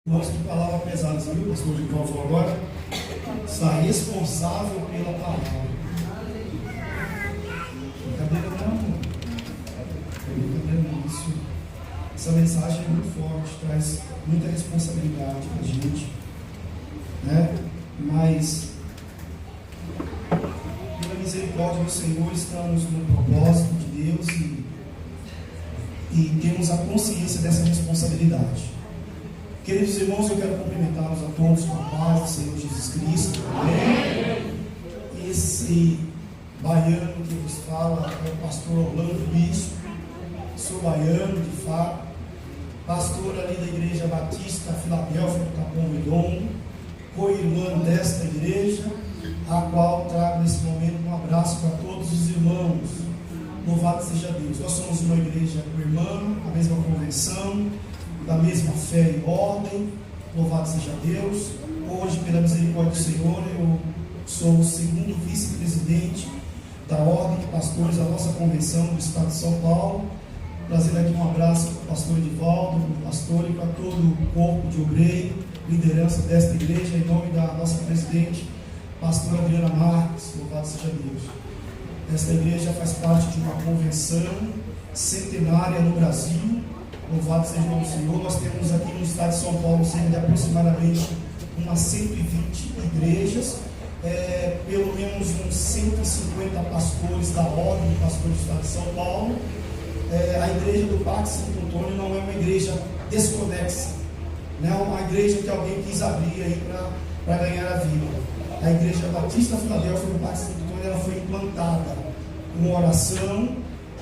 Nossa, que palavra pesada, viu, pastor de Paulo agora? Está responsável pela palavra. Brincadeira não. Brincadeira não. Isso. Essa mensagem é muito forte, traz muita responsabilidade para a gente, né? Mas, pela misericórdia do Senhor, estamos no propósito de Deus e temos a consciência dessa responsabilidade. Queridos irmãos, eu quero cumprimentá-los a todos com a paz do Senhor Jesus Cristo. Amém? Esse baiano que vos fala é o pastor Orlando Bispo. Sou baiano, de fato, pastor ali da Igreja Batista Filadélfia do Capão Redondo, co-irmão desta igreja, a qual trago nesse momento um abraço para todos os irmãos. Louvado seja Deus. Nós somos uma igreja irmã, a mesma convenção, da mesma fé e ordem. Louvado seja Deus. Hoje, pela misericórdia do Senhor, eu sou o segundo vice-presidente da Ordem de Pastores da nossa convenção do Estado de São Paulo. Trazendo aqui um abraço para o pastor Edivaldo, para o pastor e para todo o corpo de obreiro, liderança desta igreja, em nome da nossa presidente, pastora Adriana Marques. Louvado seja Deus. Esta igreja faz parte de uma convenção centenária no Brasil. Louvado seja o Senhor. Nós temos aqui no estado de São Paulo cerca de aproximadamente umas 120 igrejas, pelo menos uns 150 pastores da Ordem de Pastores do estado de São Paulo. A igreja do Parque Santo Antônio não é uma igreja desconexa, não é uma igreja que alguém quis abrir aí para ganhar a vida. A igreja Batista Filadélfia do Parque Santo Antônio, ela foi implantada com oração,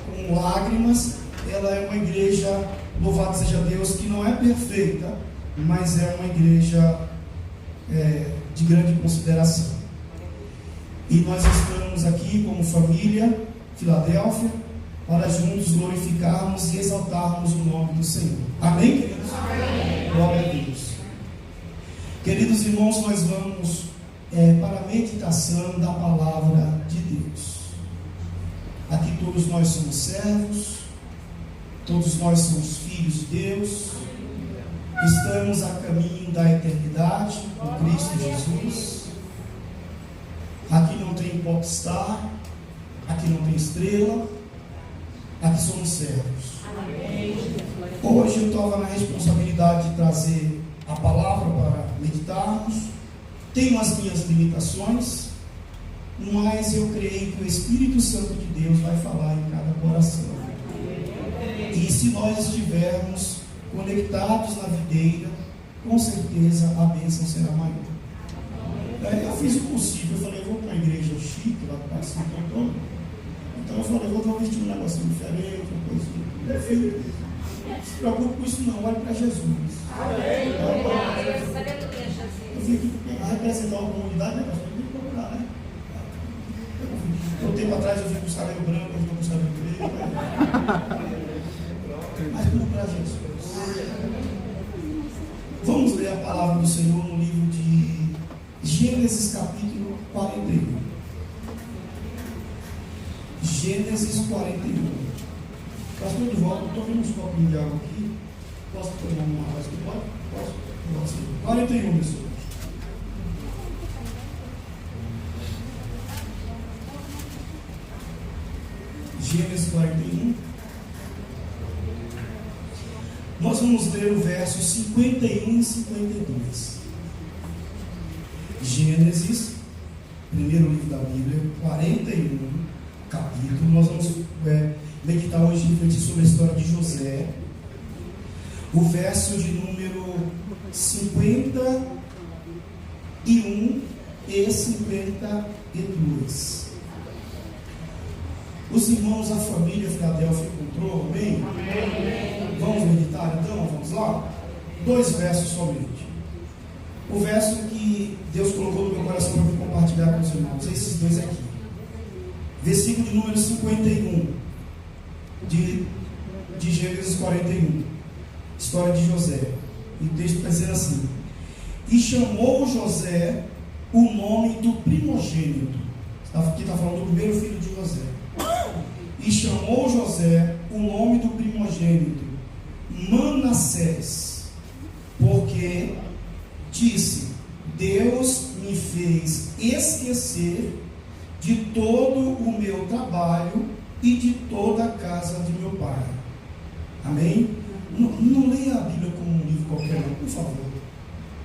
com lágrimas. Ela é uma igreja, louvado seja Deus, que não é perfeita, mas é uma igreja de grande consideração. E nós estamos aqui como família Filadélfia para juntos glorificarmos e exaltarmos o nome do Senhor. Amém, queridos? Amém. Glória a Deus. Queridos irmãos, nós vamos para a meditação da palavra de Deus. Aqui todos nós somos servos, todos nós somos filhos de Deus, estamos a caminho da eternidade com Cristo Jesus. Aqui não tem popstar, aqui não tem estrela, aqui somos servos. Hoje eu estava na responsabilidade de trazer a palavra para meditarmos. Tenho as minhas limitações, mas eu creio que o Espírito Santo de Deus vai falar em cada coração. E se nós estivermos conectados na videira, com certeza a bênção será maior. Eu fiz o possível. Eu falei, eu vou para uma igreja chique lá do Parque Santo Antônio. Então eu falei, eu vou vestir um negocinho diferente, uma coisinha. Meu filho, não se preocupe com isso não, olhe para Jesus. Eu vim aqui para representar uma comunidade, mas eu vim procurar, né? Um tempo atrás eu vim com os cabelos brancos, eu estou com os cabelos pretos. Mas tudo para Jesus. Vamos ler a palavra do Senhor no livro de Gênesis capítulo 41. Gênesis 41. Pastor de volta, estou vendo uns copinhos de água aqui. Posso tomar uma água aqui? Pode? Posso? 41, pessoal. Gênesis 41. Nós vamos ler o verso 51 e 52. Gênesis, primeiro livro da Bíblia, 41 capítulo. Nós vamos meditar hoje e refletir sobre a história de José. O verso de número 51 e 52. Os irmãos, a família Filadélfia encontrou, amém? Amém. Vamos meditar então? Vamos lá? 2 versos somente. O verso que Deus colocou no meu coração para compartilhar com os irmãos, esses dois aqui. Versículo de número 51 de Gênesis 41. História de José. E o texto está dizendo assim: e chamou José o nome do primogênito. Aqui está falando do primeiro filho de José. E chamou José o nome do primogênito Manassés, porque disse: Deus me fez esquecer de todo o meu trabalho e de toda a casa de meu pai. Amém? Não leia a Bíblia como um livro qualquer, não, por favor.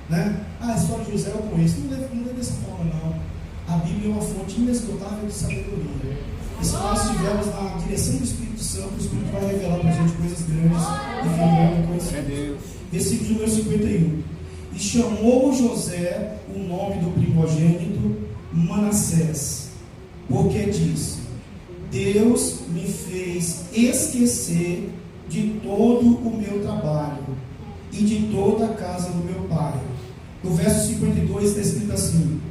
Né? A história de José eu conheço. Não leia dessa forma, não. A Bíblia é uma fonte inesgotável de sabedoria. E se nós estivermos na direção do Espírito Santo, o Espírito vai revelar para a gente coisas grandes e firmes conhecidas. Versículo número 51. E chamou José o nome do primogênito Manassés, porque disse: Deus me fez esquecer de todo o meu trabalho e de toda a casa do meu pai. No verso 52 está escrito assim: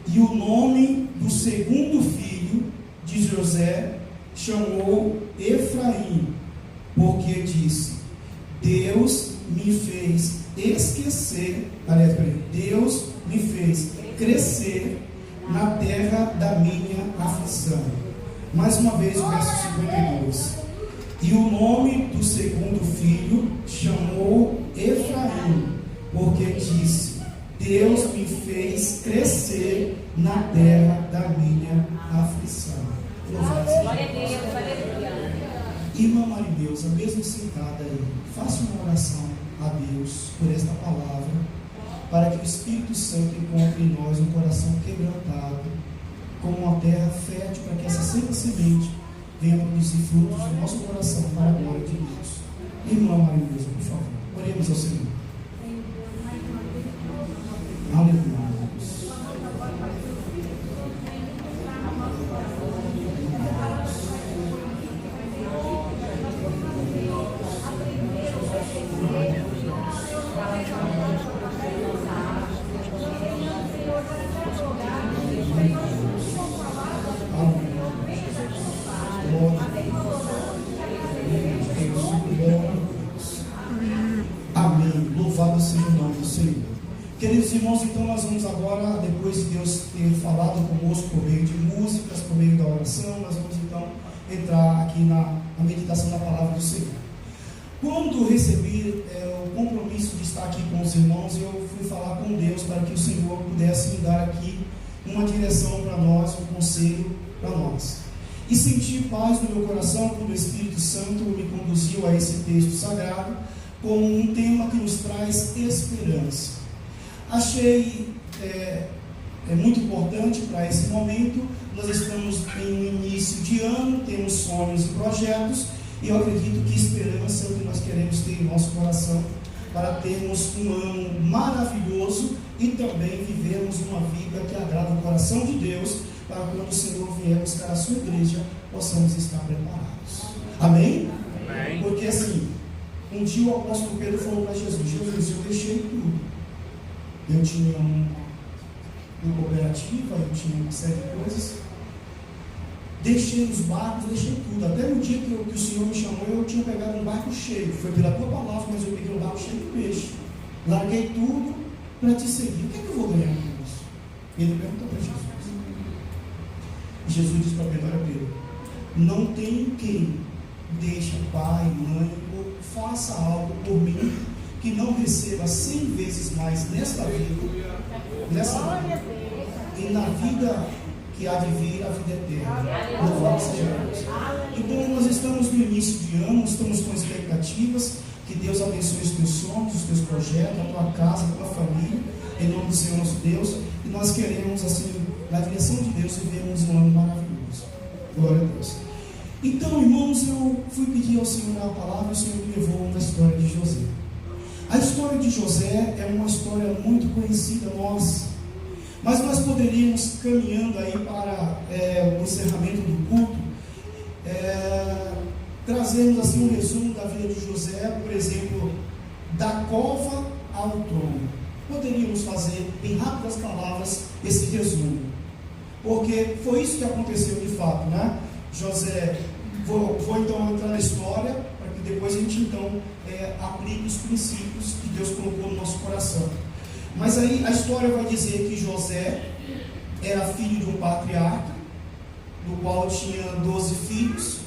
e o nome do segundo filho de José chamou Efraim, porque disse: Deus me fez esquecer, Deus me fez crescer na terra da minha aflição. Mais uma vez o verso 52. E o nome do segundo filho chamou Efraim, porque disse: Deus me fez crescer na terra da minha aflição. Glória a Deus, aleluia. Irmã Marineusa, mesmo sentada aí, faça uma oração a Deus por esta palavra, para que o Espírito Santo encontre em nós um coração quebrantado, como uma terra fértil, para que essa santa semente venha produzir frutos no nosso coração para a glória de Deus. Irmã Marineusa, por favor, oremos ao Senhor. Aleluia. Amém. Louvado seja o nome do Senhor. Queridos irmãos, então nós vamos agora, depois de Deus ter falado conosco por meio de músicas, por meio da oração, nós vamos então entrar aqui na meditação da palavra do Senhor. Quando recebi o compromisso de estar aqui com os irmãos, eu fui falar com Deus para que o Senhor pudesse me dar aqui uma direção para nós, um conselho para nós. E senti paz no meu coração quando o Espírito Santo me conduziu a esse texto sagrado como um tema que nos traz esperança. Achei muito importante para esse momento. Nós estamos em um início de ano, temos sonhos e projetos, e eu acredito que esperança é o que nós queremos ter em nosso coração para termos um ano maravilhoso e também vivermos uma vida que agrada o coração de Deus, para quando o Senhor vier buscar a sua igreja, possamos estar preparados. Amém? Amém. Porque assim, um dia o apóstolo Pedro falou para Jesus: Jesus, eu deixei tudo. Eu tinha uma cooperativa, eu tinha uma série de coisas. Deixei os barcos, deixei tudo. Até no dia que o Senhor me chamou, eu tinha pegado um barco cheio. Foi pela tua palavra, mas eu peguei um barco cheio de peixe. Larguei tudo para te seguir. O que é que eu vou ganhar com isso? Ele perguntou para Jesus. E Jesus disse para Pedro: olha, Pedro, não tem quem deixe pai, mãe, ou faça algo por mim, que não receba 100 vezes mais nesta vida, e na vida que há de vir, a vida eterna. Louvado seja Deus. Então nós estamos no início de ano, estamos com expectativas. Que Deus abençoe os teus sonhos, os teus projetos, a tua casa, a tua família, em nome do Senhor nosso Deus. E nós queremos, assim, na direção de Deus, vivermos um ano maravilhoso. Glória a Deus. Então, irmãos, eu fui pedir ao Senhor a palavra, e o Senhor me levou a uma história de José. A história de José é uma história muito conhecida nossa, mas nós poderíamos, caminhando aí para o encerramento do culto, trazermos assim um resumo da vida de José, por exemplo, da cova ao trono. Poderíamos fazer em rápidas palavras esse resumo, porque foi isso que aconteceu de fato, né? José, vou então entrar na história, para que depois a gente então aplique os princípios que Deus colocou no nosso coração. Mas aí a história vai dizer que José era filho de um patriarca, do qual tinha 12 filhos.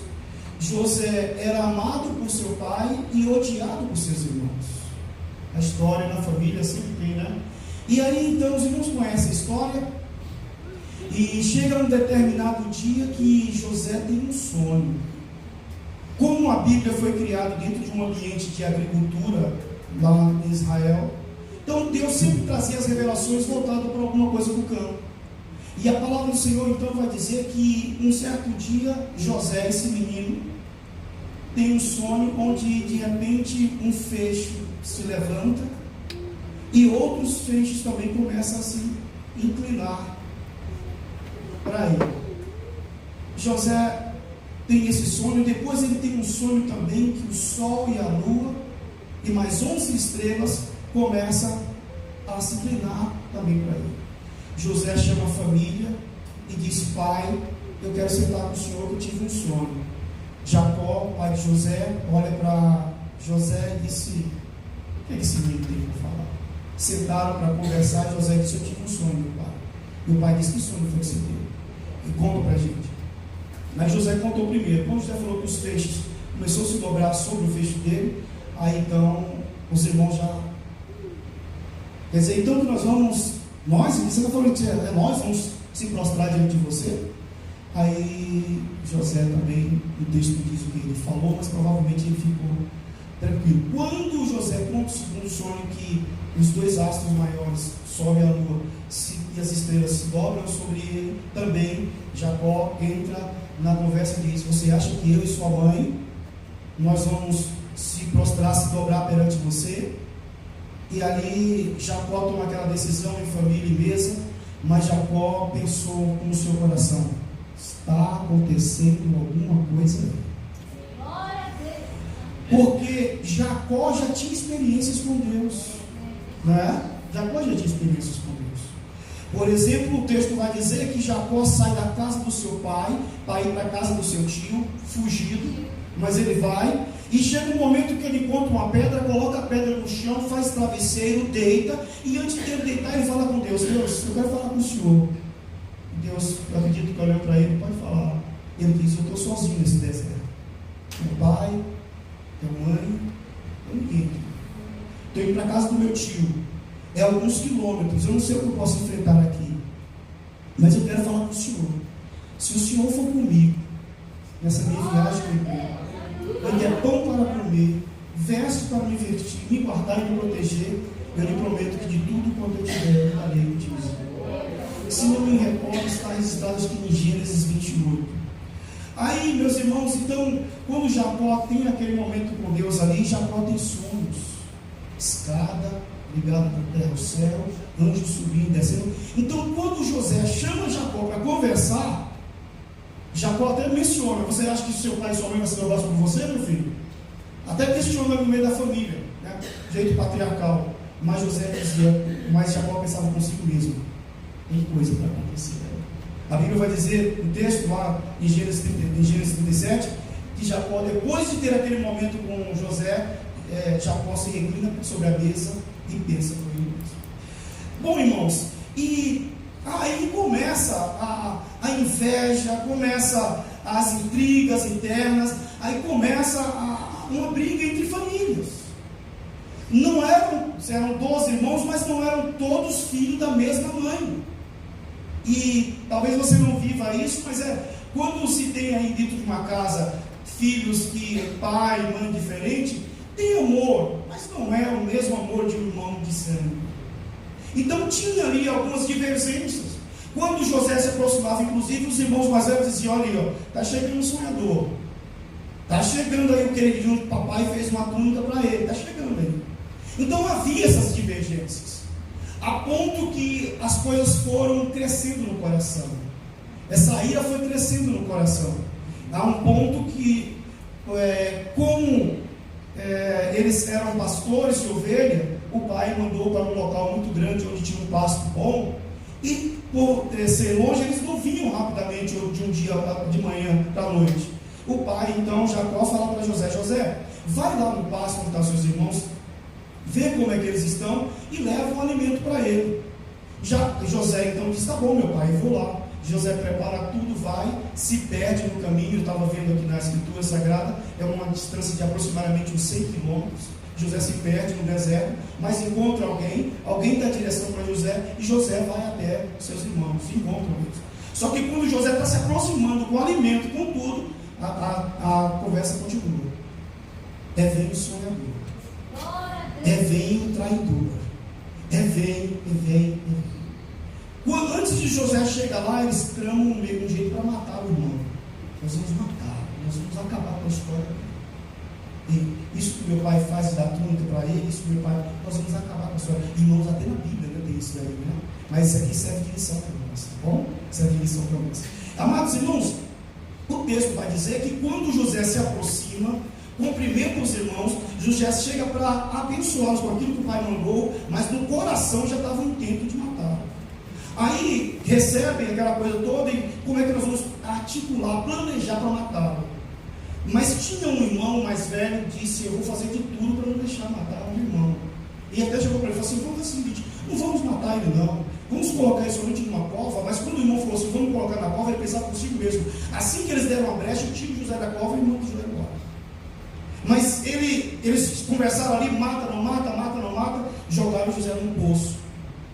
José era amado por seu pai e odiado por seus irmãos. A história na família sempre tem, né? E aí então os irmãos conhecem a história. E chega um determinado dia que José tem um sonho. Como a Bíblia foi criada dentro de um ambiente de agricultura lá em Israel, então Deus sempre trazia as revelações voltadas para alguma coisa do campo. E a palavra do Senhor então vai dizer que um certo dia José, esse menino, tem um sonho onde de repente um feixe se levanta e outros feixes também começam a se inclinar para ele. José tem esse sonho, depois ele tem um sonho também que o sol e a lua e mais 11 estrelas começam a se inclinar também para ele. José chama a família e diz: pai, eu quero sentar com o senhor que eu tive um sonho. Jacó, pai de José, olha para José e disse: o que esse menino tem para falar? Sentaram para conversar e José disse: eu tive um sonho, meu pai. E o pai disse: que sonho foi que você teve? E conta para a gente. Mas José contou primeiro. Quando José falou que os feixes começou a se dobrar sobre o feixe dele, aí então os irmãos já... Quer dizer, então que nós vamos... você está falando que nós vamos se prostrar diante de você? Aí José também, o texto diz o que ele falou, mas provavelmente ele ficou tranquilo. Quando José conta o segundo sonho, que os dois astros maiores, Sol e a Lua, e as estrelas se dobram sobre ele, também Jacó entra na conversa e diz: você acha que eu e sua mãe, nós vamos se prostrar, se dobrar perante você? E ali Jacó toma aquela decisão em família e mesa, mas Jacó pensou no seu coração: está acontecendo alguma coisa aí. Porque Jacó já tinha experiências com Deus, né? Jacó já tinha experiências com Deus. Por exemplo, o texto vai dizer que Jacó sai da casa do seu pai para ir para a casa do seu tio, fugido, mas ele vai, e chega um momento que ele encontra uma pedra, coloca a pedra no chão, faz travesseiro, deita, e antes de ele deitar, ele fala com Deus: Deus, eu quero falar com o Senhor. Deus, eu acredito que olhando para ele, pode falar. Ele diz: eu estou sozinho nesse deserto. Meu pai, minha mãe, eu ninguém. Estou indo para a casa do meu tio. É alguns quilômetros, eu não sei o que eu posso enfrentar aqui, mas eu quero falar com o Senhor. Se o Senhor for comigo nessa minha viagem comigo, me der pão para comer, verso para me vestir, me guardar e me proteger, eu lhe prometo que de tudo quanto eu tiver, eu darei o dízimo. Se não me recordo, está registrado aqui em Gênesis 28. Aí, meus irmãos, então, quando Jacó tem aquele momento com Deus ali, Jacó tem sonhos, escada ligado da terra ao céu, anjos subindo e descendo. Então, quando José chama Jacó para conversar, Jacó até menciona: você acha que seu pai e sua mãe vão se dobrar sobre você, meu filho? Até questiona no meio da família, né? Jeito patriarcal. Mas José dizia, mas Jacó pensava consigo mesmo: tem coisa para acontecer. A Bíblia vai dizer, no texto lá em Gênesis 37, que Jacó, depois de ter aquele momento com José, Jacó se reclina sobre a mesa e pensa por ele mesmo. Bom, irmãos, e aí começa a inveja, começa as intrigas internas, aí começa uma briga entre famílias. Eram 12 irmãos, mas não eram todos filhos da mesma mãe. E talvez você não viva isso, mas quando se tem aí dentro de uma casa filhos que pai e mãe diferente, tem amor, mas não é o mesmo amor de um irmão de sangue. Então tinha ali algumas divergências. Quando José se aproximava, inclusive os irmãos mais velhos diziam: olha aí, está chegando um sonhador, está chegando aí o queridinho do papai, fez uma túnica para ele, está chegando aí. Então havia essas divergências, a ponto que as coisas foram crescendo no coração. Essa ira foi crescendo no coração, a um ponto que, eles eram pastores de ovelha, o pai mandou para um local muito grande, onde tinha um pasto bom, e por ser longe, eles não vinham rapidamente de um dia de manhã para a noite. O pai, então, Jacó, fala para José: José, vai lá no pasto onde estão seus irmãos, vê como é que eles estão e leva um alimento para ele. José então diz: tá bom, meu pai, eu vou lá. José prepara tudo, vai, se perde no caminho. Eu estava vendo aqui na escritura sagrada, é uma distância de aproximadamente uns 100 quilômetros. José se perde no deserto, mas encontra alguém dá direção para José, e José vai até seus irmãos, se encontram eles. Só que quando José está se aproximando com o alimento, com tudo, a conversa continua. Vem o sonhador, vem o traidor, vem. Quando, antes de José chegar lá, eles tramam um jeito para matar o irmão. Nós vamos matar, nós vamos acabar com a história dele. E isso que meu pai faz de dar túnica para ele, isso que meu pai, nós vamos acabar com a história. Irmãos, até na Bíblia, né, tem isso aí, né? Mas isso aqui serve de lição para nós, tá bom? Serve de lição para nós. Amados irmãos, o texto vai dizer que quando José se aproxima, cumprimenta os irmãos, José chega para abençoá-los com aquilo que o pai mandou, mas no coração já estava um intento de matar. Aí recebem aquela coisa toda e como é que nós vamos articular, planejar para matá-lo. Mas tinha um irmão mais velho que disse: eu vou fazer de tudo para não deixar matar o irmão. E até chegou para ele e falou assim: vamos fazer o seguinte, não vamos matar ele não, vamos colocar ele somente numa cova. Mas quando o irmão falou assim, vamos colocar na cova, ele pensava consigo mesmo. Assim que eles deram a brecha, eu tiro José da cova e mando José embora. Mas eles conversaram ali, mata, não mata, jogaram José num poço.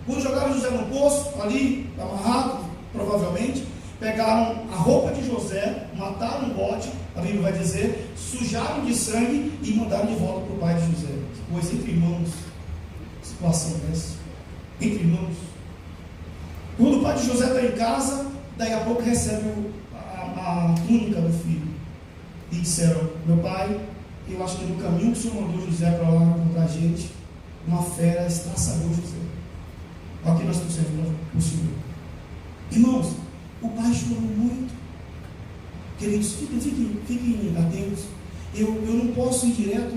Quando jogaram José num poço, ali, amarrado, provavelmente, pegaram a roupa de José, mataram o bode, a Bíblia vai dizer, sujaram de sangue e mandaram de volta para o pai de José. Que coisa, entre irmãos, situação dessa, entre irmãos. Quando o pai de José está em casa, daí a pouco recebe a túnica do filho. E disseram: meu pai, eu acho que no caminho que o senhor mandou José para lá encontrar a gente, uma fera estraçalhou José. Olha o que nós trouxemos para o Senhor. Irmãos, o pai chorou muito. Queridos, fiquem atentos. Eu não posso ir direto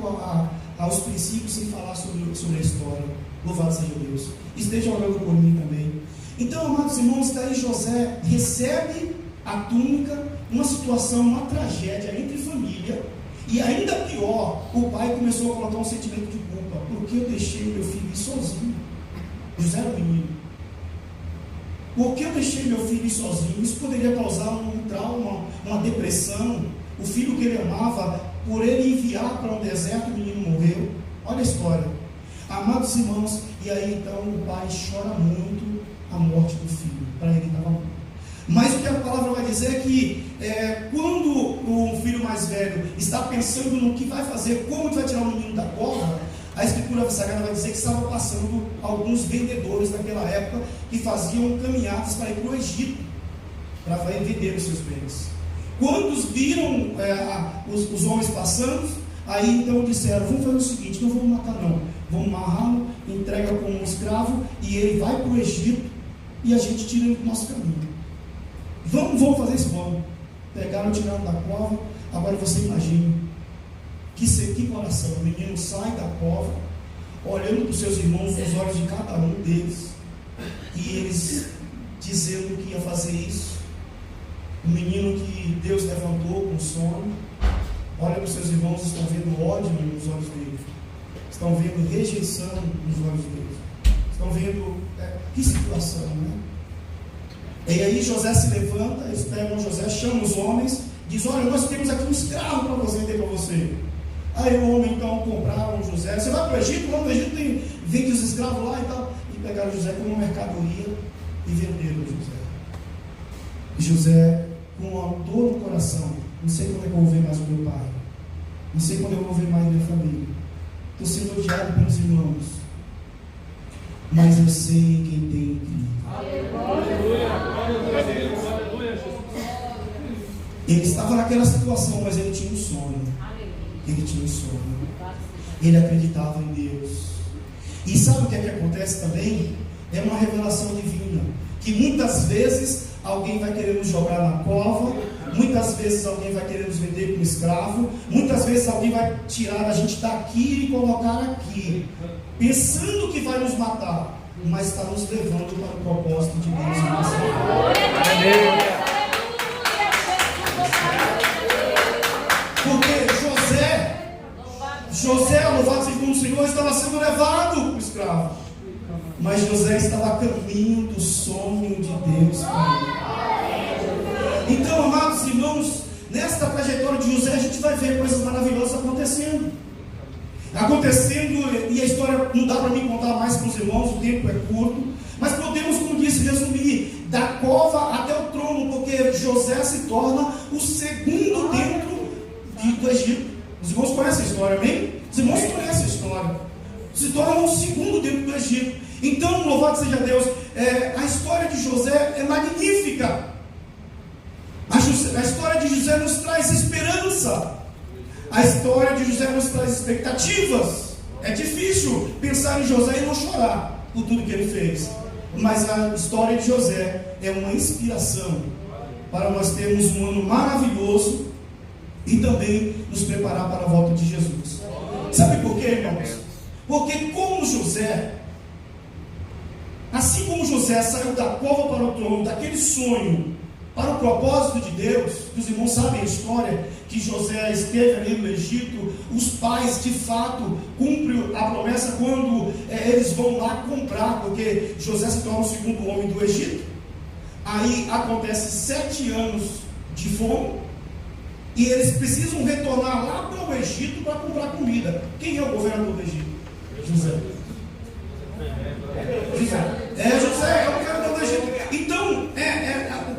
aos princípios sem falar sobre a história. Louvado seja Deus. Esteja orando por mim também. Então, amados irmãos, daí José recebe a túnica, uma situação, uma tragédia entre família. E ainda pior, o pai começou a colocar um sentimento de culpa. Porque eu deixei o meu filho ir sozinho? José era um menino. Por que eu deixei meu filho ir sozinho? Isso poderia causar um trauma, uma depressão. O filho que ele amava, por ele enviar para um deserto, o menino morreu. Olha a história. Amados irmãos, e aí então o pai chora muito a morte do filho. Para ele estava morto. Mas o que a palavra vai dizer é que quando o filho mais velho está pensando no que vai fazer, como vai tirar o menino da cova, a Escritura Sagrada vai dizer que estavam passando alguns vendedores naquela época que faziam caminhadas para ir para o Egito, para vender os seus bens. Quando viram os homens passando, aí então disseram: vamos fazer o seguinte, não vamos matar não, vamos amarrá-lo, entrega como um escravo e ele vai para o Egito e a gente tira ele do nosso caminho. Vamos fazer isso, vamos. Pegaram, tiraram da cova. Agora você imagina que coração. O menino sai da cova, olhando para os seus irmãos, nos olhos de cada um deles, e eles dizendo que ia fazer isso. O menino que Deus levantou com sono, olha para os seus irmãos, estão vendo ódio nos olhos deles, estão vendo rejeição nos olhos deles, estão vendo que situação, né? E aí José se levanta, eles pegam José, chamam os homens, diz: olha, nós temos aqui um escravo para vender para você. Aí o homem então compraram José. Você vai para o Egito? Lá no Egito vende os escravos lá e tal. E pegaram José como mercadoria e venderam José. E José, com uma dor no coração: não sei quando é que eu vou ver mais o meu pai, não sei quando eu vou ver mais minha família, estou sendo odiado pelos irmãos, mas eu sei quem tem Cristo. Ele estava naquela situação, mas ele tinha um sonho. Ele tinha um sonho. Ele acreditava em Deus. E sabe o que é que acontece também? É uma revelação divina. Que muitas vezes alguém vai querer nos jogar na cova, muitas vezes alguém vai querer nos vender como escravo, muitas vezes alguém vai tirar a gente daqui e colocar aqui, pensando que vai nos matar, mas está nos levando para o propósito de Deus em nossa vida. Porque José, louvado seja o Senhor, estava sendo levado para o escravo, mas José estava a caminho do sonho de Deus para ele. Então, amados irmãos, nesta trajetória de José a gente vai ver coisas maravilhosas acontecendo. Acontecendo, e a história não dá para mim contar mais para os irmãos, o tempo é curto, mas podemos, como disse, resumir da cova até o trono, porque José se torna o segundo dentro do Egito. Os irmãos conhecem a história, amém? Os irmãos conhecem a história. Se torna o segundo dentro do Egito. Então, louvado seja Deus, a história de José é magnífica. A história de José nos traz esperança. A história de José nos traz expectativas. É difícil pensar em José e não chorar por tudo que ele fez. Mas a história de José é uma inspiração para nós termos um ano maravilhoso e também nos preparar para a volta de Jesus. Sabe por quê, irmãos? Porque como José, assim como José saiu da cova para o trono, daquele sonho para o propósito de Deus, os irmãos sabem a história, que José esteve ali no Egito, os pais de fato cumprem a promessa quando eles vão lá comprar, porque José se torna o segundo homem do Egito. Aí acontece 7 anos de fome, e eles precisam retornar lá para o Egito para comprar comida. Quem é o governador do Egito? José. José é o governador do Egito. Então,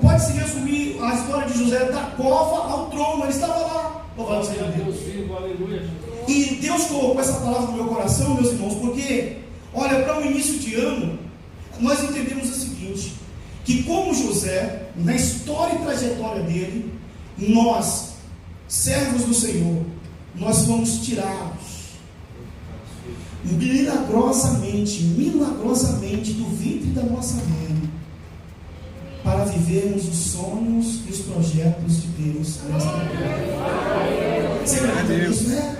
pode-se resumir a história de José da cova ao trono. Ele estava lá. Louvado seja Deus. E Deus colocou essa palavra no meu coração, meus irmãos, porque, olha, para o início de ano, nós entendemos o seguinte, que como José, na história e trajetória dele, nós, servos do Senhor, nós fomos tirados milagrosamente do ventre da nossa mãe, para vivermos os sonhos e os projetos de Deus nesta terra. Você acredita nisso, né?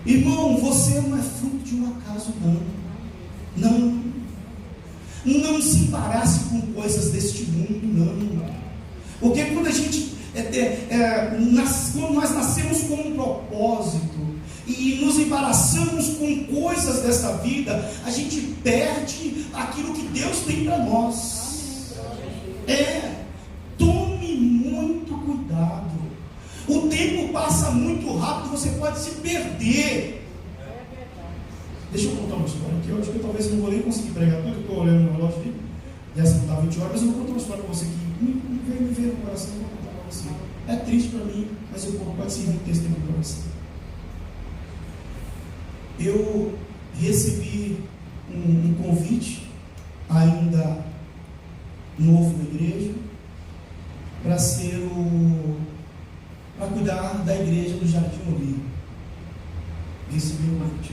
Irmão, você não é fruto de um acaso, não se embarace com coisas deste mundo, não. Porque quando a gente quando nós nascemos com um propósito e nos embaraçamos com coisas dessa vida, a gente perde aquilo que Deus tem para nós. Tome muito cuidado. O tempo passa muito rápido, você pode se perder. Deixa eu contar uma história aqui. Eu acho que talvez eu não vou nem conseguir pregar tudo. Eu estou olhando no relógio aqui, já se contar 20 horas, mas eu vou contar uma história para você que me veio no coração. Eu vou contar para você. É triste para mim, mas eu pode servir de testemunho para você. Eu recebi um convite, ainda novo na igreja, para cuidar da igreja do Jardim Olivo. Recebi um convite.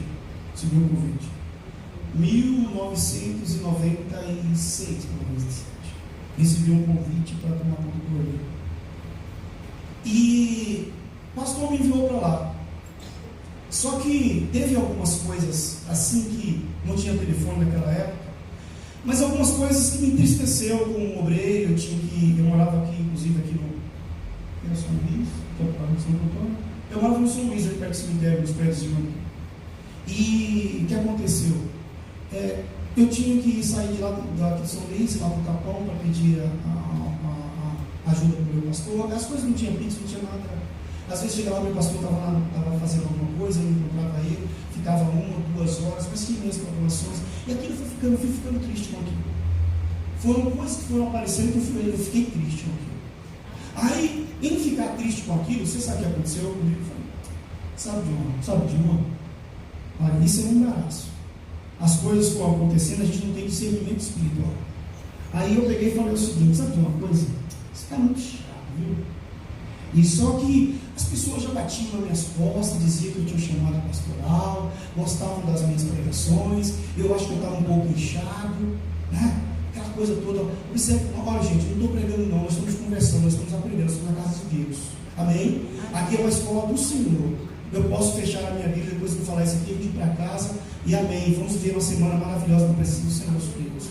1996, recebi um convite para tomar conta do Olivo. E o pastor me enviou para lá. Só que teve algumas coisas assim que não tinha telefone naquela época, mas algumas coisas que me entristeceu como obreiro. Eu morava aqui, inclusive aqui no São Luís, eu morava no São Luís, ali perto do cemitério, nos prédios de Mano. E o que aconteceu? Eu tinha que sair de lá daqui de São Luís, lá no Capão, para pedir a ajuda do meu pastor. As coisas não tinham pix, não tinha nada. Às vezes chegava lá, meu pastor estava fazendo alguma coisa, eu encontrava ele, ficava 1 ou 2 horas, mas tinha minhas programações, e aquilo fui ficando triste com aquilo. Foram coisas que foram aparecendo que eu fiquei triste com aquilo. Aí, em ficar triste com aquilo, você sabe o que aconteceu comigo? Sabe de uma? Olha, isso é um embaraço. As coisas que vão acontecendo, a gente não tem discernimento espiritual. Aí eu peguei e falei o seguinte: sabe de uma coisa? Isso está muito chato, viu? E só que as pessoas já batiam nas minhas costas, diziam que eu tinha um chamado pastoral, gostavam das minhas pregações, eu acho que eu estava um pouco inchado, né? Aquela coisa toda. Olha, gente, não estou pregando não, nós estamos conversando, nós estamos aprendendo, nós estamos na casa de Deus. Amém? Aqui é uma escola do Senhor. Eu posso fechar a minha Bíblia depois que eu falar isso aqui, ir para casa, e amém. Vamos ter uma semana maravilhosa na presença do Senhor, meus filhos.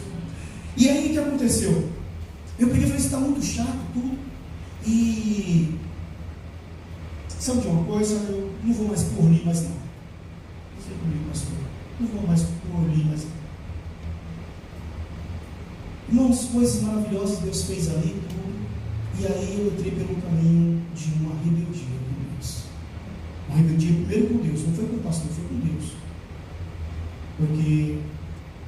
E aí o que aconteceu? Eu peguei e falei: está muito chato tudo. E sabe de uma coisa? Eu não vou mais por ali, mas não. Não sei comigo, pastor. Não vou mais por ali, mas não. Irmãos, coisas maravilhosas Deus fez ali, tudo. E aí eu entrei pelo caminho de uma rebeldia com Deus. Uma rebeldia primeiro com Deus, não foi com o pastor, foi com Deus. Porque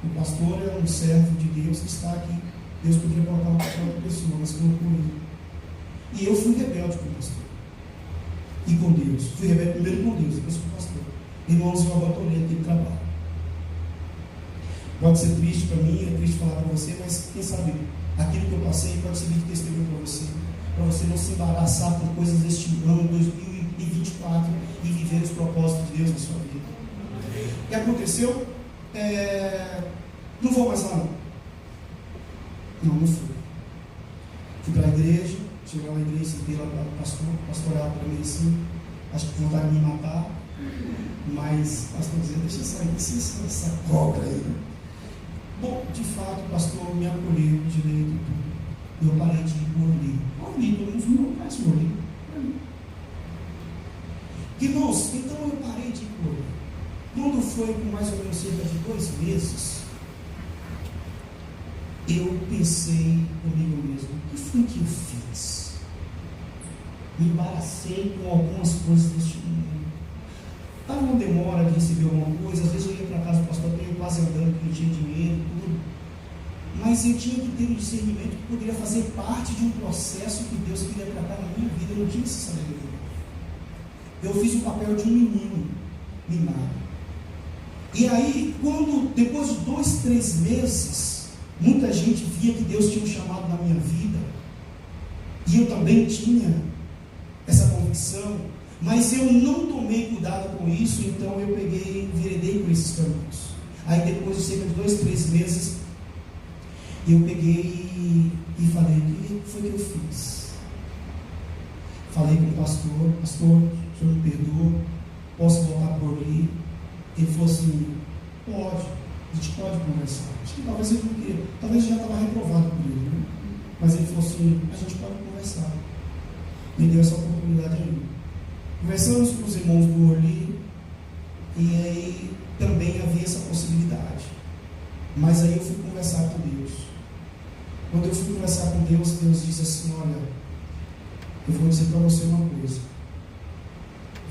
o pastor é um servo de Deus que está aqui. Deus poderia colocar uma outra pessoa, mas colocou ele. E eu fui rebelde com o pastor. E com Deus. Fui rebelde primeiro com Deus, depois com o pastor. Irmãos, eu abandonei aquele trabalho. Pode ser triste para mim, é triste falar para você, mas quem sabe aquilo que eu passei pode servir de testemunho para você não se embaraçar com coisas deste ano 2024 e viver os propósitos de Deus na sua vida. O que aconteceu? Não vou mais lá não fui. Fui para a igreja, cheguei lá na igreja, sentei lá para o pastor, pastoral para mim assim, acho que vontade de me matar, mas o pastor dizia, deixa sair essa cobra aí. Bom, de fato, o pastor me acolheu direito e tudo. E eu parei de ir para o Orly. Orly, todo mundo não conhece o Orly. Irmãos, então eu parei de ir para o Orly. Quando foi com mais ou menos cerca de 2 meses, eu pensei comigo mesmo, o que foi que eu fiz? Me embaracei com algumas coisas deste mundo. Estava uma demora de receber alguma coisa, às vezes eu ia para casa do pastor, eu quase andando, porque não tinha dinheiro e tudo. Mas eu tinha que ter um discernimento que poderia fazer parte de um processo que Deus queria tratar na minha vida. Eu não tinha essa sabedoria. Eu fiz o papel de um menino mimado. E aí, depois de 2, 3 meses, muita gente via que Deus tinha um chamado na minha vida. E eu também tinha essa convicção. Mas eu não tomei cuidado com isso, então eu enveredei por esses caminhos. Aí depois de cerca de 2, 3 meses, eu peguei e falei, o que foi que eu fiz? Falei com o pastor, o senhor me perdoa, posso voltar por ali? Ele falou assim, pode, a gente pode conversar. Acho que talvez ele não queria, talvez ele já estava reprovado por ele, né? Mas ele falou assim, a gente pode conversar. Me deu essa oportunidade aí. Conversamos com os irmãos do Orly, e aí também havia essa possibilidade. Mas aí eu fui conversar com Deus. Quando eu fui conversar com Deus, Deus disse assim, olha, eu vou dizer para você uma coisa.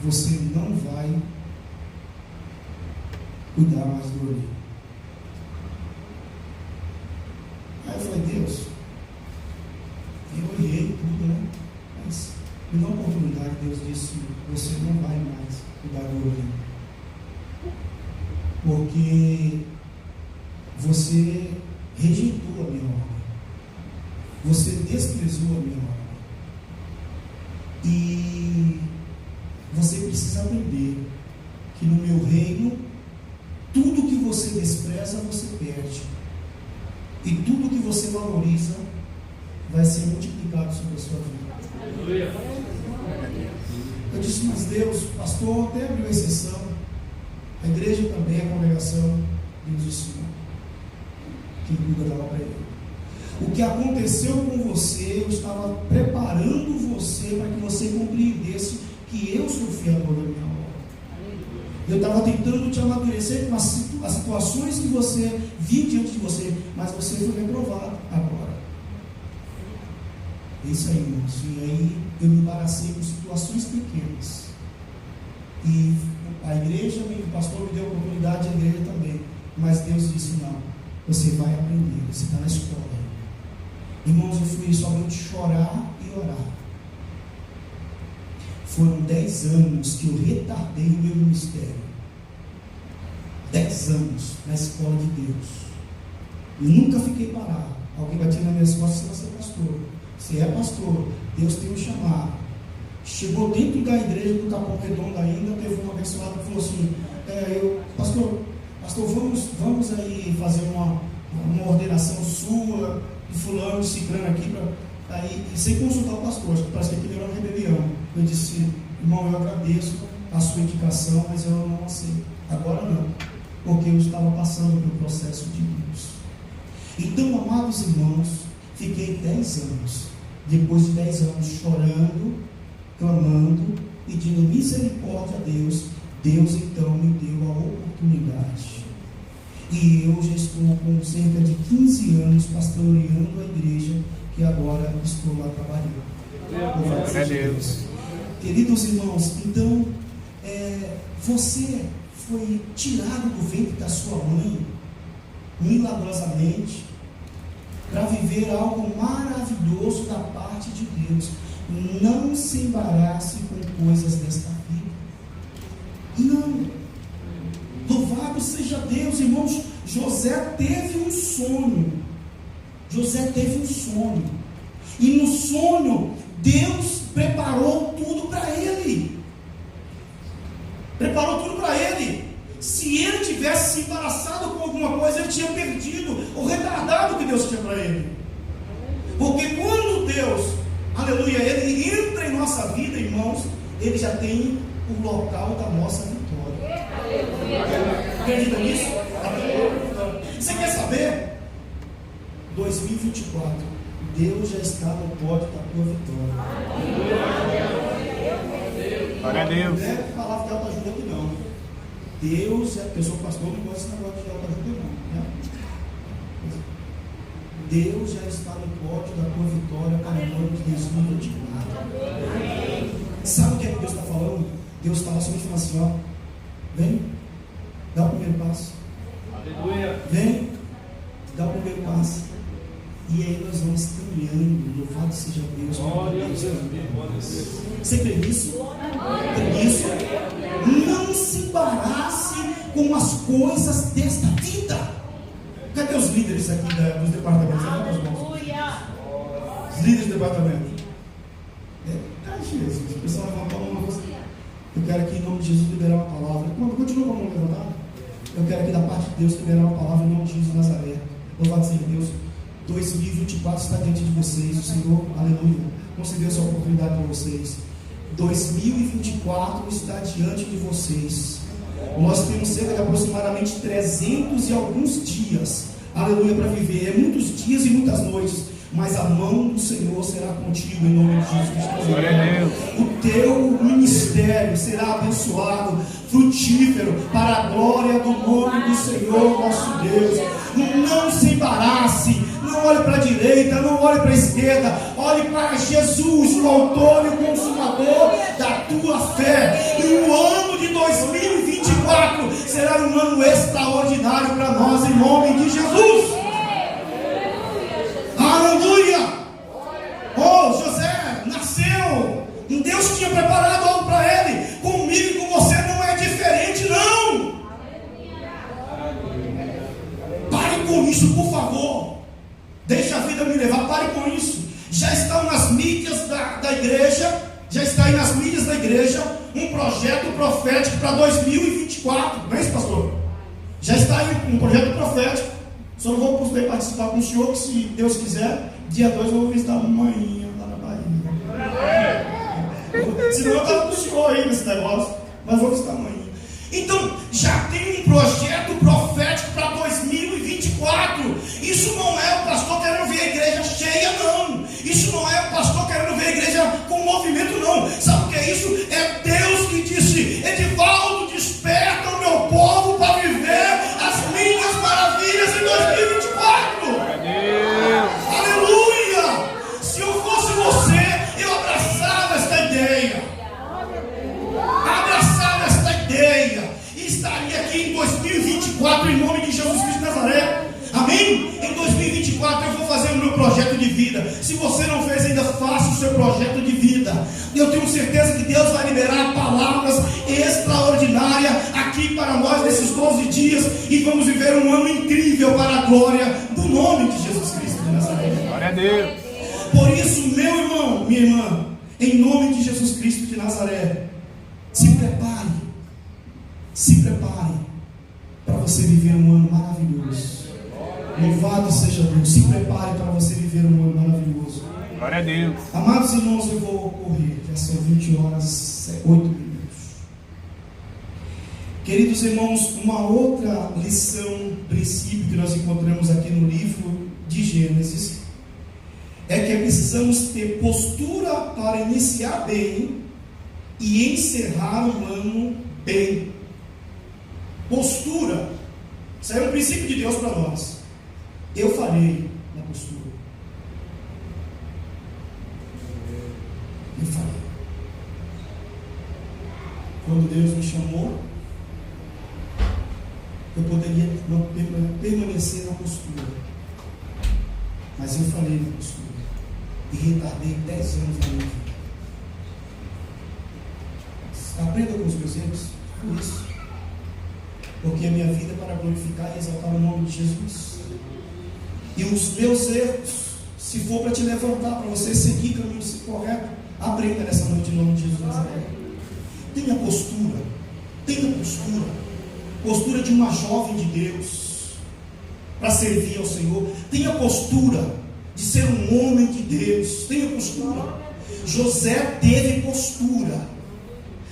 Você não vai cuidar mais do Orly. Aí eu falei, Deus, eu errei tudo, né? Mas me dá uma oportunidade. Deus disse, você não vai mais cuidar do Orly. Porque você rejeitou a minha ordem. Você desprezou a minha ordem. E você precisa aprender que no meu reino, tudo que você despreza, você perde. E tudo que você valoriza vai ser multiplicado sobre a sua vida. Eu disse, mas Deus, pastor, até abriu exceção. A igreja também, a congregação, Deus disse, quem cuida da obra é ele. O que aconteceu com você, eu estava preparando você para que você compreendesse que eu sou o fiador da minha obra. Eu estava tentando te amadurecer com as situações que você viu diante de você, mas você foi reprovado agora. É isso aí, irmãos. E aí eu me embaracei com situações pequenas. E a igreja, o pastor me deu a oportunidade, a igreja também. Mas Deus disse, não, você vai aprender, você está na escola. Irmãos, eu fui somente chorar e orar. Foram 10 anos que eu retardei o meu ministério. 10 anos na escola de Deus. Eu nunca fiquei parado. Alguém batia nas minhas costas, você vai ser pastor. Você é pastor, Deus tem um chamado. Chegou dentro da igreja do Capão Redondo ainda, teve um abençoado que falou assim, pastor, vamos aí fazer uma ordenação sua, de fulano, de ciclano aqui, aí, sem consultar o pastor, parece que aquilo era uma rebelião. Eu disse, irmão, eu agradeço a sua indicação, mas eu não aceito. Agora não, porque eu estava passando pelo processo de Deus. Então, amados irmãos, fiquei 10 anos, depois de 10 anos chorando, clamando, pedindo misericórdia a Deus. Deus então me deu a oportunidade. E eu já estou com cerca de 15 anos pastoreando a igreja, que agora estou lá trabalhando. Glória a Deus. Queridos irmãos, então, Você foi tirado do ventre da sua mãe, milagrosamente, para viver algo maravilhoso da parte de Deus. Não se embarace com coisas desta vida. Não. Louvado seja Deus, irmãos. José teve um sonho. E no sonho, Deus preparou tudo para ele. Se ele tivesse se embaraçado com alguma coisa, ele tinha perdido o retardado que Deus tinha para ele. Porque quando Deus, aleluia, ele entra em nossa vida, irmãos, ele já tem o local da nossa vitória. Acredita nisso? Você quer saber? 2024, Deus já está no pódio da tua vitória. Glória a Deus. Não é palavra de autoajuda aqui não. Deus, eu sou pastor, não gosto desse negócio de autoajuda não, né? Deus já está no pódio da tua vitória para o ano de 2024. Sabe o que é que Deus está falando? Deus estava somente falando assim, ó, vem, dá o primeiro passo. Aleluia. Vem, dá o primeiro passo. E aí nós vamos caminhando. Louvado seja Deus. Você crê nisso? Crê nisso? Não se embarace com as coisas desta vida. Cadê os líderes aqui dos departamentos? Os líderes do departamento. Jesus, o pessoal levantou uma coisa. Eu quero aqui em nome de Jesus liberar uma palavra. Continua com a mão levantada. Eu quero aqui da parte de Deus liberar uma palavra em nome de Jesus de Nazaré. Louvado seja Deus. 2024 está diante de vocês. O Senhor, aleluia, concedeu essa oportunidade para vocês. 2024 está diante de vocês. Nós temos cerca de aproximadamente 300 e alguns dias, aleluia, para viver. É muitos dias e muitas noites, mas a mão do Senhor será contigo em nome de Jesus. Glória a Deus. O teu ministério será abençoado, frutífero, para a glória do nome do Senhor nosso Deus. Não se embarace, não olhe para a direita, não olhe para a esquerda, olhe para Jesus, o autor e o consumador da tua fé. E o ano de 2024 será um ano extraordinário para nós, em nome de Jesus. Aleluia! Oh, José nasceu, Deus tinha preparado algo para ele. Comigo e com você não é diferente, não. Pare com isso, por favor. Deixa a vida me levar, pare com isso. Já estão nas mídias da igreja, já está aí nas mídias da igreja um projeto profético para 2024. Não é isso, pastor? Já está aí um projeto profético. Só não vou poder participar com o senhor, que se Deus quiser, dia 2 eu vou visitar uma manhã lá na Bahia. Senão eu estava com o senhor aí nesse negócio, mas vou visitar amanhã. Então, já tem um projeto profético para 2024. Isso não é o pastor querendo ver a igreja cheia, não. Isso não é o pastor querendo ver a igreja com movimento, não. Sabe o que é isso? É Deus que disse: Edivaldo, desperta o meu povo para viver as minhas maravilhas em 2024. Aleluia! Se eu fosse você, eu abraçava esta ideia. E estaria aqui em 2024 em nome de Jesus Cristo de Nazaré. Amém? Em 2024 eu vou fazer o meu projeto de vida. Se você não fez ainda, faça o seu projeto de vida. Eu tenho certeza que Deus vai liberar palavras extraordinárias aqui para nós nesses 12 dias. E vamos viver um ano incrível para a glória do nome de Jesus Cristo de Nazaré. Glória a Deus. Por isso, meu irmão, minha irmã, em nome de Jesus Cristo de Nazaré, se prepare para você viver um ano maravilhoso. Louvado seja Deus. Se prepare para você viver um ano maravilhoso. Glória a Deus. Amados irmãos, eu vou correr, já são 20 horas, 8 minutos. Queridos irmãos, uma outra lição, princípio que nós encontramos aqui no livro de Gênesis, é que precisamos ter postura para iniciar bem e encerrar o ano bem. Postura. Isso é um princípio de Deus para nós. Eu falhei na postura. Eu falhei. quando Deus me chamou, eu poderia permanecer na postura, mas eu falei na postura e retardei 10 anos da minha vida. Aprenda com os meus erros, por isso, porque a minha vida é para glorificar e exaltar o nome de Jesus. E os meus erros, se for para te levantar, para você seguir o caminho correto, aprenda nessa noite em nome de Jesus Nazaré. Tenha postura, postura de uma jovem de Deus, para servir ao Senhor. Tenha postura de ser um homem de Deus, tenha postura. José teve postura.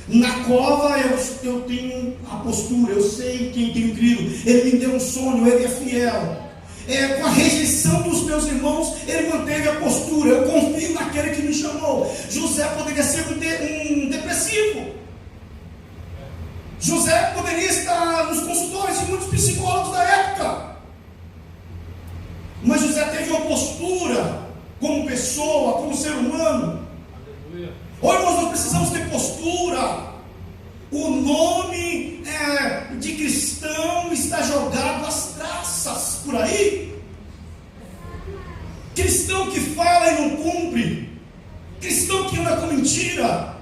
Na cova eu tenho a postura, eu sei quem tenho crido, ele me deu um sonho, ele é fiel. Com a rejeição dos meus irmãos, ele manteve a postura. Eu confio naquele que me chamou. José poderia ser um depressivo. José poderia estar nos consultórios de muitos psicólogos da época. Mas José teve uma postura como pessoa, como ser humano. Hoje nós precisamos ter postura. O nome de cristão está jogado às traças por aí. Cristão que fala e não cumpre. Cristão que anda com mentira.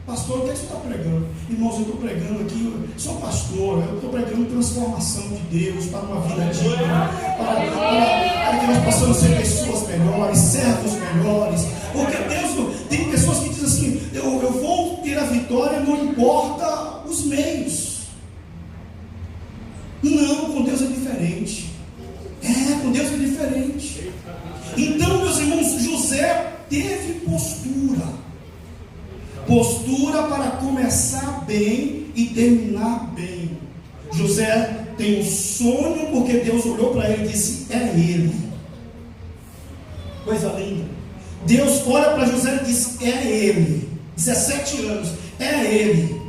Pastor, o que é que você está pregando? Irmãos, eu estou pregando aqui, eu sou pastor, eu estou pregando transformação de Deus para uma vida digna, para que nós possamos ser pessoas melhores, servos melhores. Porque Deus, tem pessoas que dizem assim, eu vou ter a vitória, não importa os meios. Não, com Deus é diferente. Com Deus é diferente. Então, meus irmãos, José teve postura. Postura para começar bem e terminar bem. José tem um sonho porque Deus olhou para ele e disse, é ele. Coisa linda. Deus olha para José e diz, é ele. 17 anos, é ele.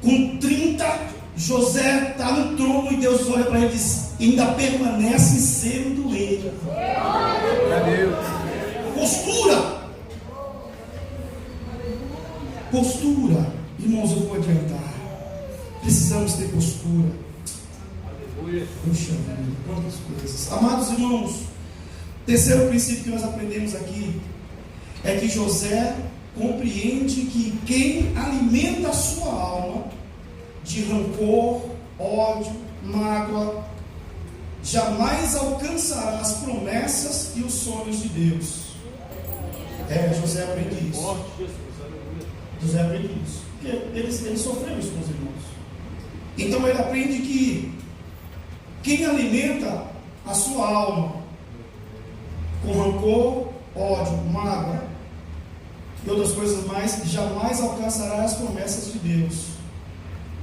Com 30, José está no trono e Deus olha para ele e diz, ainda permanece sendo ele. Postura. Postura, irmãos, eu vou adiantar. Precisamos ter postura. Puxa vida, quantas coisas. Amados irmãos, terceiro princípio que nós aprendemos aqui é que José compreende que quem alimenta a sua alma de rancor, ódio, mágoa, jamais alcançará as promessas e os sonhos de Deus. José aprende isso. José aprende isso. Ele sofreu isso com os irmãos. Então ele aprende que quem alimenta a sua alma com rancor, ódio, mágoa e outras coisas mais, jamais alcançará as promessas de Deus.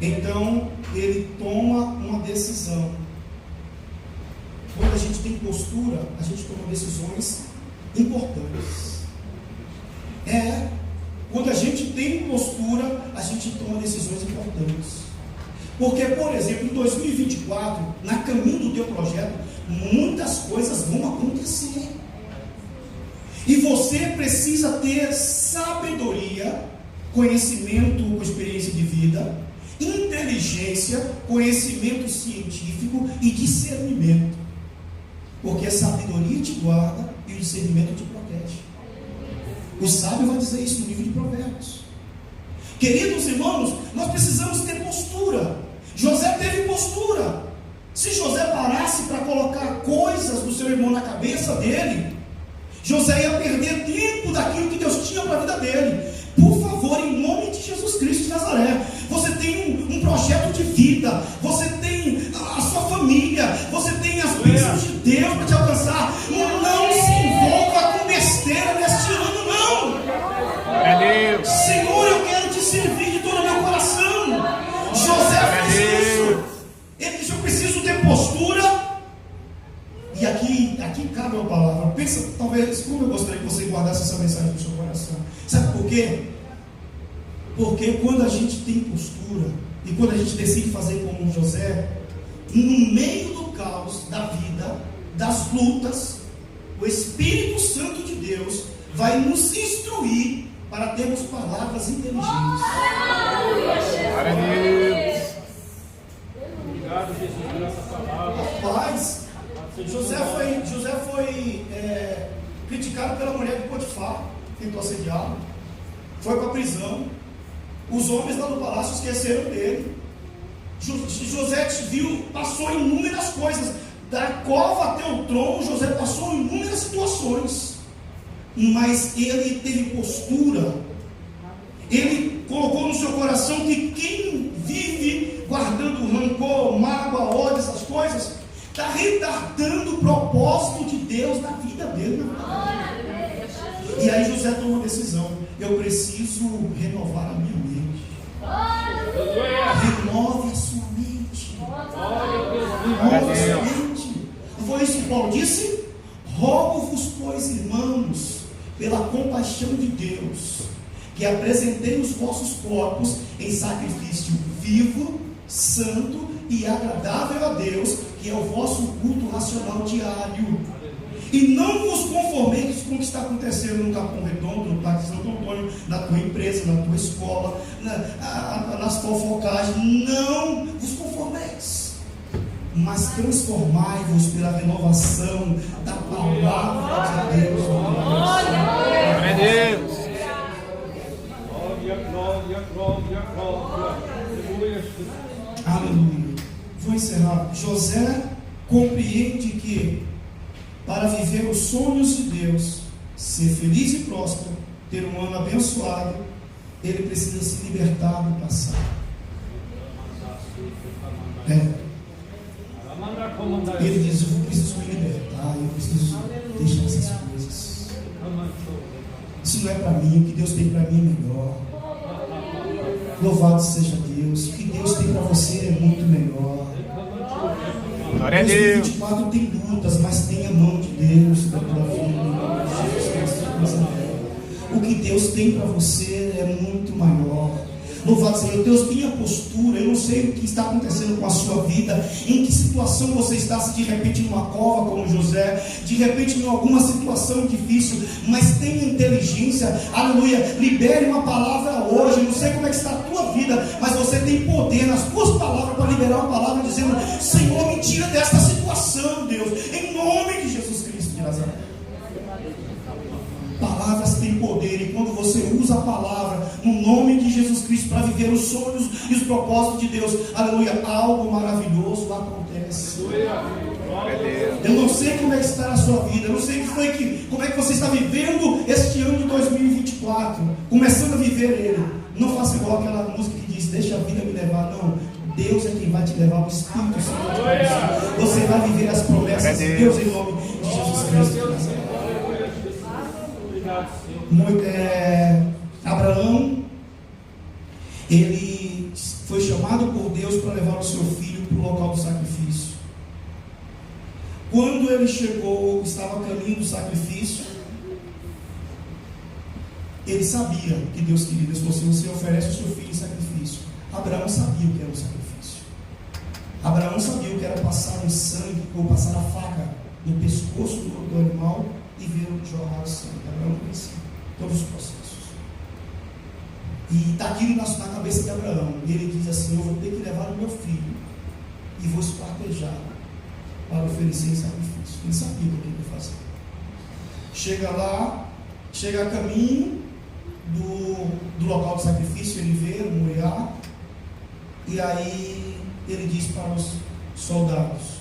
Então ele toma uma decisão. Quando a gente tem postura, a gente toma decisões importantes. Quando a gente tem postura, a gente toma decisões importantes. Porque, por exemplo, em 2024, na caminho do teu projeto, muitas coisas vão acontecer. E você precisa ter sabedoria, conhecimento com experiência de vida, inteligência, conhecimento científico e discernimento. Porque a sabedoria te guarda e o discernimento te protege. O sábio vai dizer isso no livro de Provérbios. Queridos irmãos, nós precisamos ter postura. José teve postura. Se José parasse para colocar coisas do seu irmão na cabeça dele, José ia perder tempo daquilo que Deus tinha para a vida dele. Por favor, em nome de Jesus Cristo de Nazaré, você tem um projeto de vida, você tem a sua família, você tem as bênçãos de Deus para te alcançar. Não se envolva com besteira neste ano, não. Senhor, eu quero te servir de todo o meu coração. José fez isso. Ele disse, eu preciso ter postura. E aqui cabe a palavra. Pensa, talvez, como eu gostaria que você guardasse essa mensagem no seu coração. Sabe por quê? Porque quando a gente tem postura e quando a gente decide fazer como José, no meio do caos da vida, das lutas, o Espírito Santo de Deus vai nos instruir para termos palavras inteligentes. Glória a Deus. Obrigado, Jesus, por essa palavra. Rapaz, José foi criticado pela mulher de Potifar, tentou assediá-lo, foi para a prisão. Os homens lá no palácio esqueceram dele. José passou inúmeras coisas, da cova até o trono. José passou inúmeras situações, mas ele teve postura. Ele colocou no seu coração que quem vive guardando rancor, mágoa, ódio, essas coisas, está retardando o propósito de Deus na vida dele. E aí José tomou uma decisão: eu preciso renovar a minha mente. Renove a sua mente. Renove a sua mente. Foi isso que Paulo disse: rogo-vos, pois, irmãos, pela compaixão de Deus, que apresentei os vossos corpos em sacrifício vivo, santo e agradável a Deus, que é o vosso culto racional diário. E não vos conformeis com o que está acontecendo no Capão Redondo, no Parque Santo Antônio, na tua empresa, na tua escola, nas fofocagens. Não vos conformeis, mas transformai-vos pela renovação da palavra de Deus. Glória a Deus. Aleluia. Vou encerrar. José compreende que para viver os sonhos de Deus, ser feliz e próspero, ter um ano abençoado, ele precisa se libertar do passado. Ele diz: eu preciso me libertar, eu preciso deixar essas coisas. Isso não é para mim, o que Deus tem para mim é melhor. Louvado seja Deus. O que Deus tem para você é muito melhor. Glória a Deus. 2024 tem lutas, mas tem a mão de Deus na tua vida. O que Deus tem para você é muito maior. Louvado seja Deus. Tenha postura. Eu não sei o que está acontecendo com a sua vida, em que situação você está, se de repente numa cova como José, de repente em alguma situação difícil, mas tenha inteligência. Aleluia. Libere uma palavra hoje. Não sei como é que está a tua vida, mas você tem poder nas tuas palavras para liberar uma palavra dizendo: Senhor, me tira desta situação, Deus, em nome de Jesus Cristo de Nazaré. Palavras têm poder, e quando você usa a palavra no nome de Jesus Cristo para viver os sonhos e os propósitos de Deus, aleluia, algo maravilhoso acontece. Eu não sei como é que está a sua vida, eu não sei como é que você está vivendo este ano de 2024, começando a viver ele. Não faça igual aquela música que diz: deixa a vida me levar. Não, Deus é quem vai te levar, o Espírito Santo. Você vai viver as promessas de Deus em nome de Jesus Cristo. Abraão, ele foi chamado por Deus para levar o seu filho para o local do sacrifício. Quando ele chegou, estava a caminho do sacrifício, ele sabia que Deus queria. Deus falou assim: você oferece o seu filho em sacrifício. Abraão sabia o que era o sacrifício. Abraão sabia o que era passar o sangue, ou passar a faca no pescoço do animal e ver o jorrar o sangue. Abraão conhecia todos os processos. E está aquilo na cabeça de Abraão. E ele diz assim: eu vou ter que levar o meu filho e vou esquartejar para oferecer em sacrifício. Ele sabia o que ele ia fazer. Chega lá, chega a caminho do local do sacrifício, ele vê o Moriá, e aí ele diz para os soldados.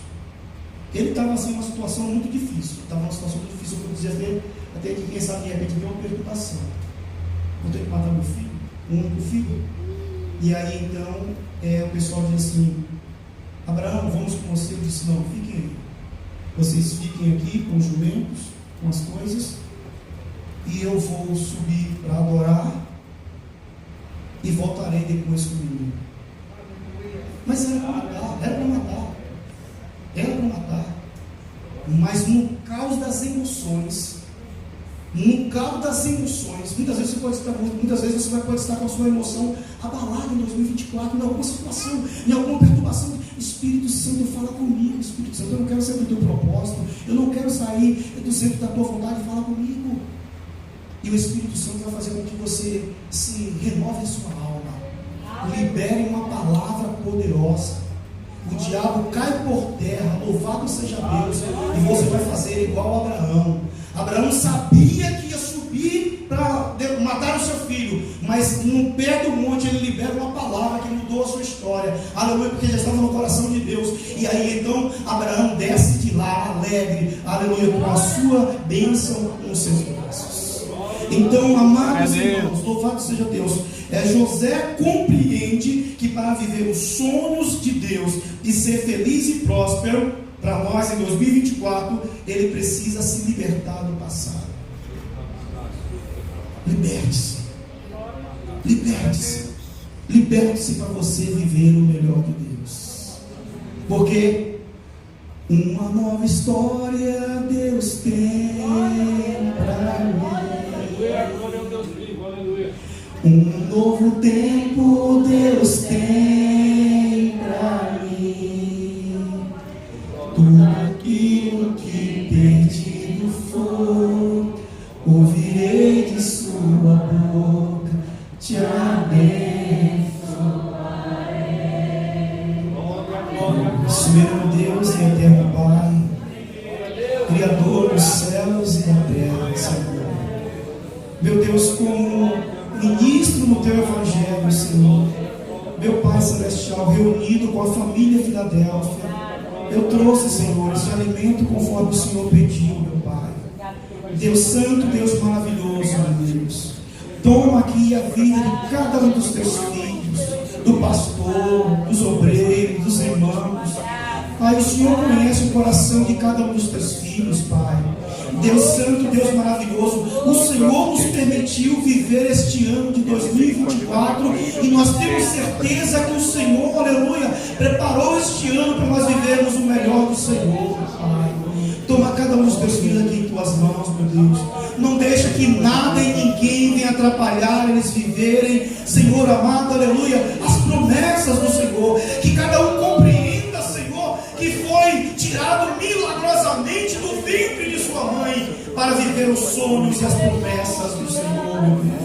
Ele estava assim, uma situação muito difícil. Estava uma situação muito difícil, eu dizia até que quem sabe de repente veio uma perturbação. Vou ter que matar meu filho, um único filho. E aí então o pessoal diz assim: Abraão, vamos com você. Eu disse: não, fiquem aí. Vocês fiquem aqui com os jumentos, com as coisas, e eu vou subir para adorar e voltarei depois com o menino. Mas era para matar, era para matar. Era para matar. Mas no caos das emoções, muitas vezes você pode estar com a sua emoção abalada em 2024, em alguma situação, em alguma perturbação. Espírito Santo, fala comigo. Espírito Santo, eu não quero sair do teu propósito, eu não quero sair do centro da tua vontade. Fala comigo. E o Espírito Santo vai fazer com que você se renove em sua alma. Libere uma palavra poderosa. O diabo cai por terra, louvado seja Deus, e você vai fazer igual a Abraão. Abraão sabia que ia subir para matar o seu filho, mas no pé do monte ele libera uma palavra que mudou a sua história. Aleluia, porque já estava no coração de Deus. E aí então Abraão desce de lá alegre, aleluia, com a sua bênção nos seus braços. Então, amados irmãos, louvado seja Deus, José compreende que para viver os sonhos de Deus e ser feliz e próspero para nós em 2024, ele precisa se libertar do passado. Liberte-se. Liberte-se. Liberte-se para você viver o melhor de Deus. Porque uma nova história Deus tem para mim. Um novo tempo Deus tem para mim. Tudo aquilo que perdido for, ouvirei de sua boca, te abençoarei. Soberano Deus e eterno Pai, Criador dos céus e da terra, Senhor. Meu Deus, como ministro no teu evangelho, Senhor, meu Pai celestial, reunido com a família Filadélfia, eu trouxe, Senhor, esse alimento conforme o Senhor pediu, meu Pai. Deus santo, Deus maravilhoso, meu Deus, toma aqui a vida de cada um dos teus filhos, do pastor, dos obreiros, dos irmãos. Pai, o Senhor conhece o coração de cada um dos teus filhos, Pai. Deus santo, Deus maravilhoso, o Senhor nos permitiu viver este ano de 2024 e nós temos certeza que o Senhor, aleluia, preparou este ano para nós vivermos o melhor do Senhor, Pai. Toma cada um dos teus filhos aqui em tuas mãos, meu Deus. Não deixa que nada e ninguém venha atrapalhar eles viverem, Senhor amado, aleluia, as promessas do Senhor. Que cada um compreenda, Senhor, que foi tirado milagrosamente do ventre de sua mãe para viver os sonhos e as promessas do Senhor, meu Deus.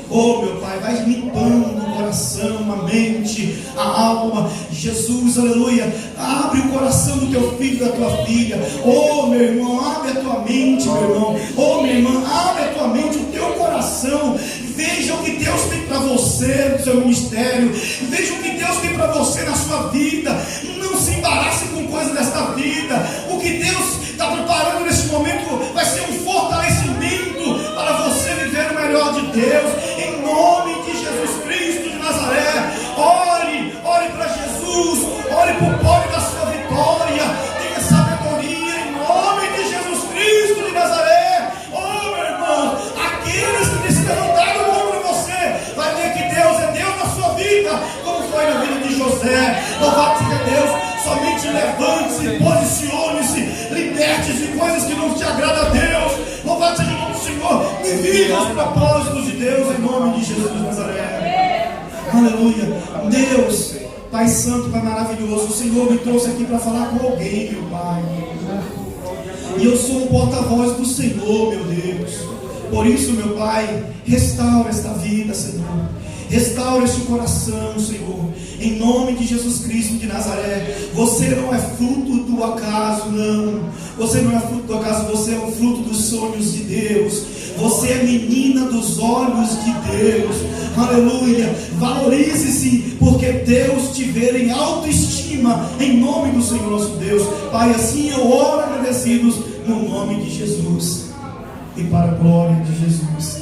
Oh, meu Pai, vai limpando o coração, a mente, a alma. Jesus, aleluia, abre o coração do teu filho e da tua filha. Oh, meu irmão, abre a tua mente, meu irmão. Oh, minha irmã, abre a tua mente, o teu coração. Veja o que Deus tem para você no seu ministério. Veja o que Deus tem para você na sua vida. Não se embarace com coisas desta vida. O que Deus está preparando nesse momento vai ser um fortalecimento para você viver o melhor de Deus. Em nome de Jesus Cristo de Nazaré, ore para Jesus, ore para o poder da sua vitória, tenha sabedoria em nome de Jesus Cristo de Nazaré. Oh, meu irmão, aqueles que têm se levantado contra você, vai ver que Deus é Deus na sua vida, como foi na vida de José. Louvado seja Deus. Somente levante-se, posicione-se, liberte-se de coisas que não te agradam a Deus. Louvado seja o nome do Senhor e viva os propósitos de Deus em nome de Jesus de Nazaré. Aleluia. Deus, Pai Santo, Pai maravilhoso, o Senhor me trouxe aqui para falar com alguém, meu Pai. E eu sou o porta-voz do Senhor, meu Deus. Por isso, meu Pai, restaura esta vida, Senhor. Restaura este coração, Senhor, em nome de Jesus Cristo de Nazaré. Você não é fruto do acaso, não. Você não é fruto do acaso, você é o fruto dos sonhos de Deus. Você é menina dos olhos de Deus. Aleluia. Valorize-se, porque Deus te vê em autoestima, em nome do Senhor nosso Deus. Pai, assim eu oro agradecidos no nome de Jesus e para a glória de Jesus.